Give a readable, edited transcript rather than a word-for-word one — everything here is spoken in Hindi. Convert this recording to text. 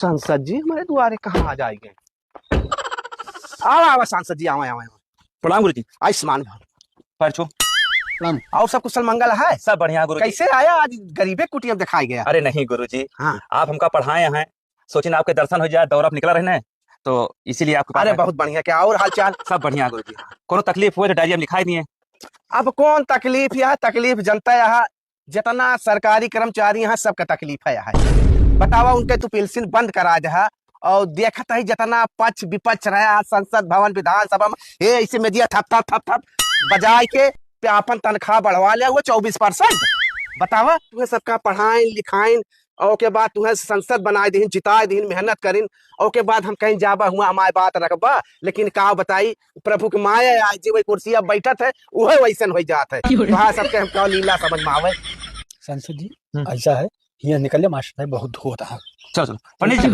सांसद जी हमारे द्वारे कहाँ आ जाएंगे। आओ आओ सांसद जी, आओ आओ आओ। प्रणाम गुरु जी। आयुष्मान भव। पर छो और सब कुशल मंगल है। सब बढ़िया गुरु जी। कैसे आया आज, गरीबे कुटिया दिखाई गया। अरे नहीं गुरु जी, हाँ। आप हमका पढ़ाए हैं, सोचे ना आपके दर्शन हो जाए, दौरा पे निकला रहना है तो इसीलिए आपको। अरे बहुत बढ़िया, क्या और हाल चाल। सब बढ़िया गुरु जी। कोनो तकलीफ हुए तो डायरिया में लिखाई दिए। अब कौन तकलीफ, यह तकलीफ जनता यहाँ जितना सरकारी कर्मचारी यहाँ सबका तकलीफ है यहाँ। बतावा उनके तू पेंशन बंद करा जा, और देखता ही जितना पक्ष विपक्ष रहा संसद भवन विधानसभा में, ये ऐसे मीडिया थप थप थप थप बजाय के अपन तनख्वाह बढ़वा लिया हुआ 24%। बतावा तुम्हें सबका पढ़ाइन लिखाइन, और के बाद तुम्हें संसद बनाए दीन, जिताए दीन, मेहनत करीन, और के बाद हम कहीं जाबा हुआ हमारे बात रखबा, लेकिन का बताई प्रभु के माया आज जी वही कुर्सी अब बैठत है वह वैसन हो जात है। वहाँ सबके हम क्या लीला समझ में आवे। सांसद जी ऐसा है, यहाँ निकले मास्टर बहुत धो रहा है। चलो चलो पंडित जी।